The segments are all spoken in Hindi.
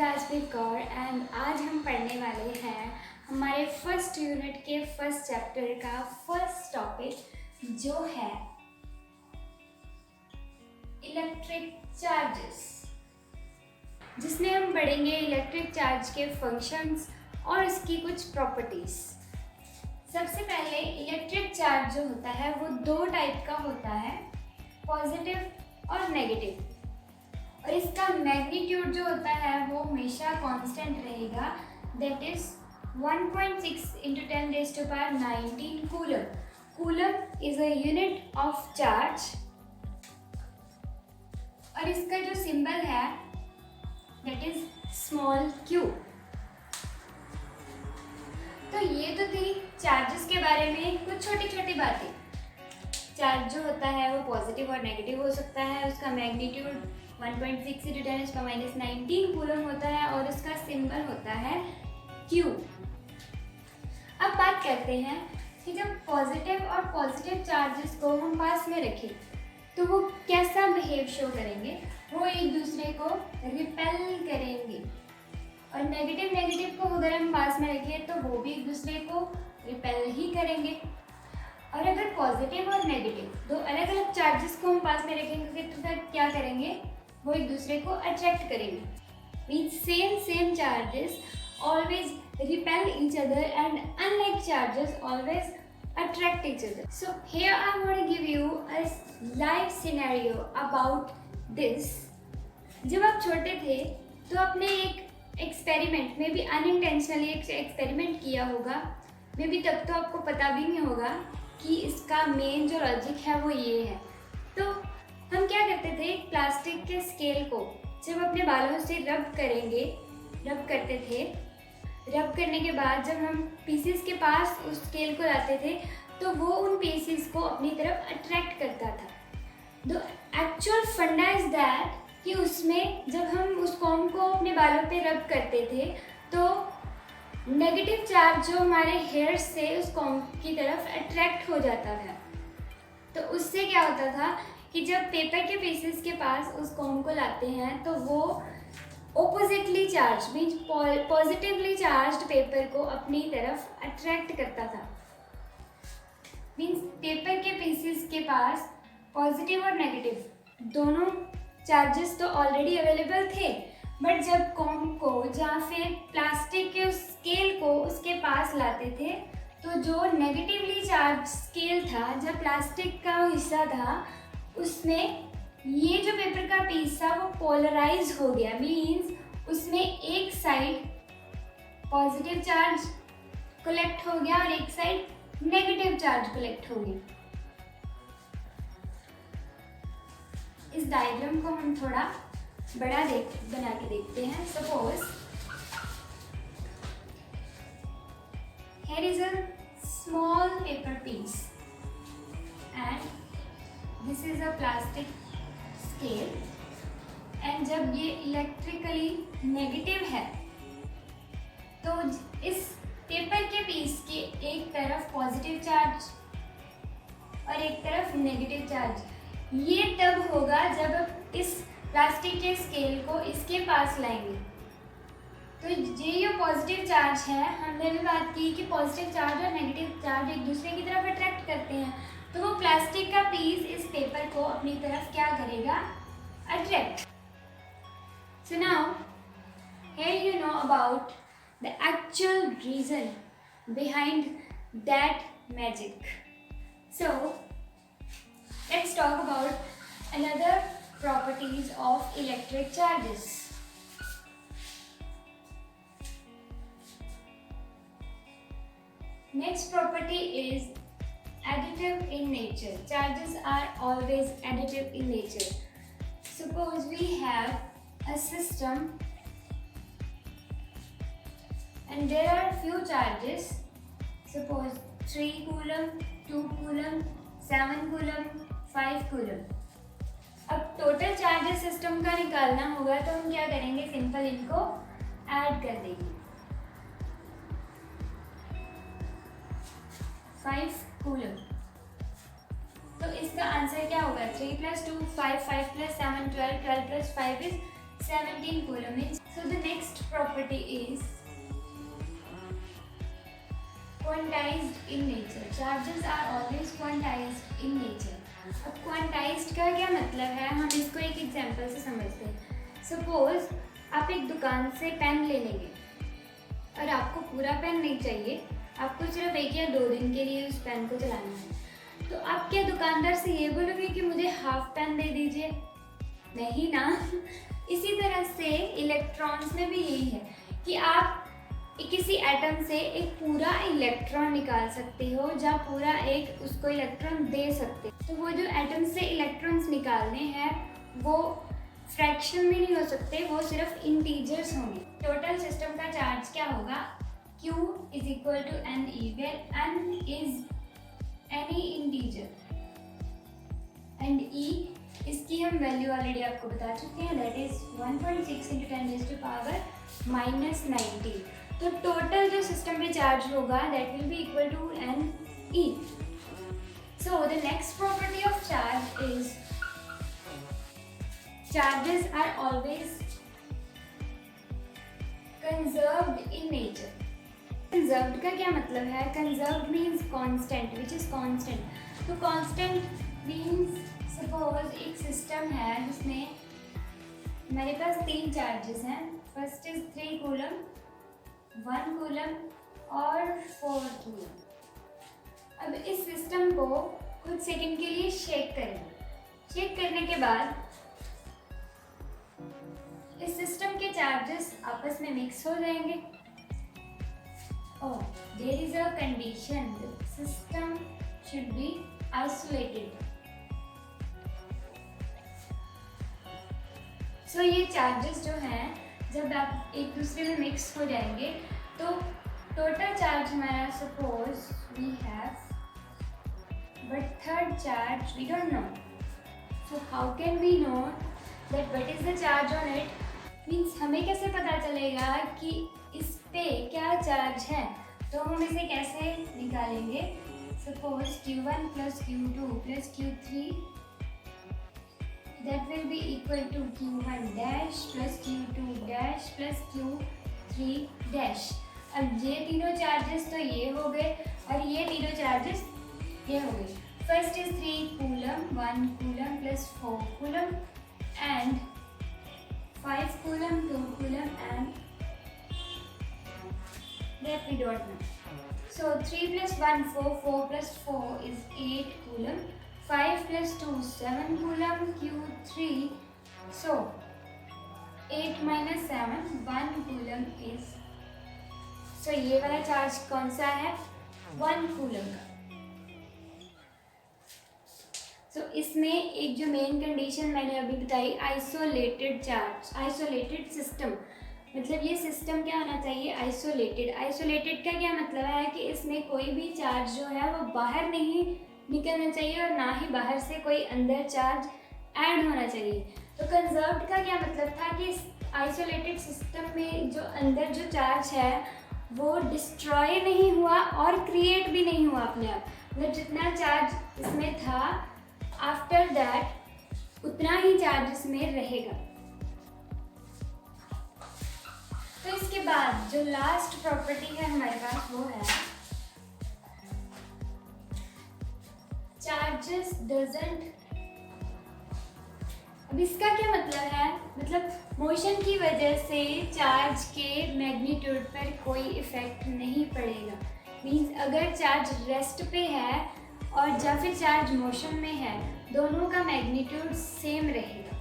राजवीर कौर एंड आज हम पढ़ने वाले हैं हमारे फर्स्ट यूनिट के फर्स्ट चैप्टर का फर्स्ट टॉपिक जो है इलेक्ट्रिक चार्जेस, जिसमें हम पढ़ेंगे इलेक्ट्रिक चार्ज के फंक्शंस और इसकी कुछ प्रॉपर्टीज। सबसे पहले इलेक्ट्रिक चार्ज जो होता है वो दो टाइप का होता है, पॉजिटिव और नेगेटिव। और इसका मैग्नीट्यूड जो होता है वो हमेशा कांस्टेंट रहेगा, that is 1.6 × 10⁻19 coulomb. Coulomb is a unit of charge और इसका जो सिंबल है दैट इज स्मॉल क्यू। तो ये तो थी चार्जेस के बारे में कुछ छोटी छोटी बातें। चार्ज जो होता है वो पॉजिटिव और नेगेटिव हो सकता है, उसका मैग्नीट्यूड 1.6 × 10⁻19 कूलम होता है और उसका सिंबल होता है Q। अब बात करते हैं कि जब पॉजिटिव चार्जेस को हम पास में रखें तो वो कैसा बिहेव शो करेंगे, वो एक दूसरे को रिपेल करेंगे। और नेगेटिव को अगर हम पास में रखें तो वो भी एक दूसरे को रिपेल ही करेंगे। और अगर पॉजिटिव और नेगेटिव दो अलग अलग चार्जेस को हम पास में रखेंगे तो फिर क्या करेंगे, वो एक दूसरे को अट्रैक्ट करेंगे। Means same charges always repel each other and unlike charges always attract each other. So here I want to give you a live scenario about this. जब आप छोटे थे तो आपने एक एक्सपेरिमेंट में भी अनइंटेंशनली एक एक्सपेरिमेंट किया होगा, मे बी तब तो आपको पता भी नहीं होगा कि इसका मेन जो लॉजिक है वो ये है। तो हम क्या करते थे, प्लास्टिक के स्केल को जब अपने बालों से रब करते थे, रब करने के बाद जब हम पीसेस के पास उस स्केल को लाते थे तो वो उन पीसेस को अपनी तरफ अट्रैक्ट करता था। द एक्चुअल फंडा इज दैट कि उसमें जब हम उस कॉम्ब को अपने बालों पे रब करते थे तो नेगेटिव चार्ज जो हमारे हेयर्स से उस कॉम्ब की तरफ अट्रैक्ट हो जाता था। तो उससे क्या होता था कि जब पेपर के पीसेस के पास उस कॉम्ब को लाते हैं तो वो oppositely charge means positively charged paper को अपनी तरफ अट्रैक्ट करता था। मीन्स पेपर के पीसेस के पास पॉजिटिव और नेगेटिव दोनों चार्जेस तो ऑलरेडी अवेलेबल थे, बट जब कॉम्ब को या फिर प्लास्टिक के उस स्केल को उसके पास लाते थे तो जो नेगेटिवली चार्ज स्केल था, जब प्लास्टिक का हिस्सा था, उसमें ये जो पेपर का पीस था वो पोलराइज हो गया। मीन्स उसमें एक साइड पॉजिटिव चार्ज कलेक्ट हो गया और एक साइड नेगेटिव चार्ज कलेक्ट हो गया। इस डायग्राम को हम थोड़ा बड़ा बना के देखते हैं। Suppose here is a small paper piece and this is a plastic scale and जब ये इलेक्ट्रिकली नेगेटिव है तो इस पेपर के पीस के एक तरफ पॉजिटिव चार्ज और एक तरफ नेगेटिव चार्ज, ये तब होगा जब आप इस प्लास्टिक के स्केल को इसके पास लाएंगे। तो ये जो पॉजिटिव चार्ज है, हमने भी बात की कि पॉजिटिव चार्ज और नेगेटिव चार्ज एक दूसरे की तरफ अट्रैक्ट करते हैं, तो वो प्लास्टिक का पीस इस पेपर को अपनी तरफ क्या करेगा, attract. So now here you know about the actual reason behind that magic. So let's talk about another properties of electric charges. Next property is additive in nature. Charges are always additive in nature. Suppose we have a system and there are few charges. Suppose 3 coulomb, 2 coulomb, 7 coulomb, 5 coulomb. अब टोटल चार्जेस सिस्टम का निकालना होगा तो हम क्या करेंगे, सिंपल इनको ऐड कर देंगे। 5 कूलम, तो इसका आंसर क्या होगा, 3 + 2 5, 5 + 7 12, 12 + 5 is 17 coulomb, means So the next property is quantized in nature. Charges are always quantized in nature. अब क्वांटाइज्ड का क्या मतलब है, हम इसको एक एग्जांपल से समझते हैं। सपोज आप एक दुकान से पेन ले लेंगे और आपको पूरा पेन नहीं चाहिए, आपको सिर्फ 1 या 2 दिन के लिए उस पेन को चलाना है, तो आप क्या दुकानदार से ये बोलोगे कि मुझे हाफ पेन दे दीजिए? नहीं ना। इसी तरह से इलेक्ट्रॉन्स में भी यही है कि आप किसी एटम से एक पूरा इलेक्ट्रॉन निकाल सकते हो, जहाँ पूरा एक उसको इलेक्ट्रॉन दे सकते हो। तो वो जो एटम से इलेक्ट्रॉन्स निकालने हैं वो फ्रैक्शन में नहीं हो सकते, वो सिर्फ इंटीजर्स होंगे। टोटल सिस्टम का चार्ज क्या होगा? Q is equal to NE, where N is any integer and E इसकी हम वैल्यू ऑलरेडी आपको बता चुके हैं, दैट इज 1.6 × 10⁻⁻⁹। तो टोटल जो सिस्टम में चार्ज होगा that will be equal to NE। So the next property of charge is charges are always conserved in nature. Conserved का क्या मतलब है? Conserved means constant, which is constant. तो कांस्टेंट मीन्स सपोज एक सिस्टम है जिसमें मेरे पास 3 चार्जेस हैं। फर्स्ट इज 3 कूलम, 1 कूलम और 4 कूलम। अब इस सिस्टम को कुछ सेकंड के लिए शेक करेंगे। शेक करने के बाद इस सिस्टम के चार्जेस आपस में मिक्स हो जाएंगे। और there is a condition, the system should be isolated. So ये चार्जेस जो हैं जब आप एक दूसरे में मिक्स हो जाएंगे तो टोटल चार्ज हमारा, suppose we have but third charge we don't know. So how can we know that what is the charge on it? Means हमें कैसे पता चलेगा कि इस पे क्या चार्ज है? तो हम इसे कैसे निकालेंगे? Suppose Q1 + Q2 + Q3 that will be equal to Q1 dash plus Q2 dash plus Q3 dash। अब ये तीनों चार्जेस तो ये हो गए और ये तीनों चार्जेस ये हो गए। First is 3 coulomb, 1 coulomb plus 4 coulomb and 5 coulomb, 2 coulomb and that we don't know. So 3 + 1 4, 4 + 4 is 8 coulomb, 5 + 2 7 coulomb, Q3। So 8 - 7 1 coulomb is. So ये वाला चार्ज कौन सा है? 1 कूलम का। सो इसमें एक जो मेन कंडीशन मैंने अभी बताई, आइसोलेटेड चार्ज, आइसोलेटेड सिस्टम, मतलब ये सिस्टम क्या होना चाहिए? आइसोलेटेड। आइसोलेटेड का क्या मतलब है कि इसमें कोई भी चार्ज जो है वो बाहर नहीं निकलना चाहिए और ना ही बाहर से कोई अंदर चार्ज ऐड होना चाहिए। तो कंजर्व्ड का क्या मतलब था कि इस आइसोलेटेड सिस्टम में जो अंदर जो चार्ज है वो डिस्ट्रॉय नहीं हुआ और क्रिएट भी नहीं हुआ अपने आप, मतलब जितना चार्ज इसमें था आफ्टर दैट उतना ही चार्ज इसमें रहेगा। तो इसके बाद जो लास्ट प्रॉपर्टी है हमारे पास वो है चार्जेस डजंट। अब इसका क्या मतलब है? मतलब मोशन की वजह से चार्ज के मैग्नीट्यूड पर कोई इफेक्ट नहीं पड़ेगा। मीन्स अगर चार्ज रेस्ट पे है और या फिर चार्ज मोशन में है, दोनों का मैग्नीट्यूड सेम रहेगा।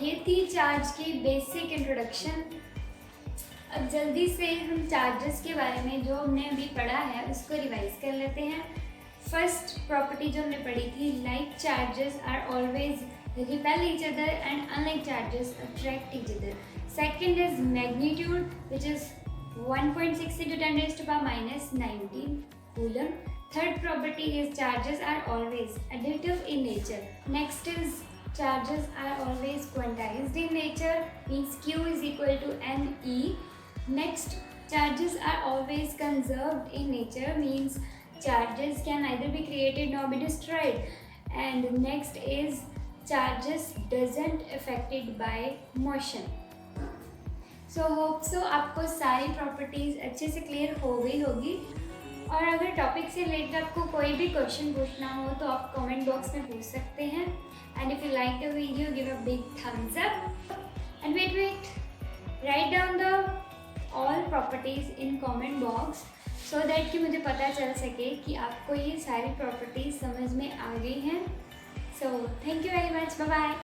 ये थी चार्ज की बेसिक इंट्रोडक्शन। अब जल्दी से हम चार्जेस के बारे में जो हमने अभी पढ़ा है उसको रिवाइज कर लेते हैं। फर्स्ट प्रॉपर्टी जो हमने पढ़ी थी, like charges are always repel each other and unlike charges attract each other. Second is magnitude, which is 1.6 × 10⁻⁻19 coulomb. Third property is charges are always additive in nature. Next is charges are always quantized in nature, means Q is equal to NE. Next, charges are always conserved in nature, means charges can neither be created nor be destroyed. And next is charges doesn't affected by motion. So hope so आपको सारी प्रॉपर्टीज़ अच्छे से क्लियर हो गई होगी। और अगर टॉपिक से रिलेटेड आपको कोई भी क्वेश्चन पूछना हो तो आप कमेंट बॉक्स में पूछ सकते हैं। And if you like the video give a big thumbs up and wait write down the all properties in comment box so that कि मुझे पता चल सके कि आपको ये सारी प्रॉपर्टीज़ समझ में आ गई हैं। So thank you very much, bye bye.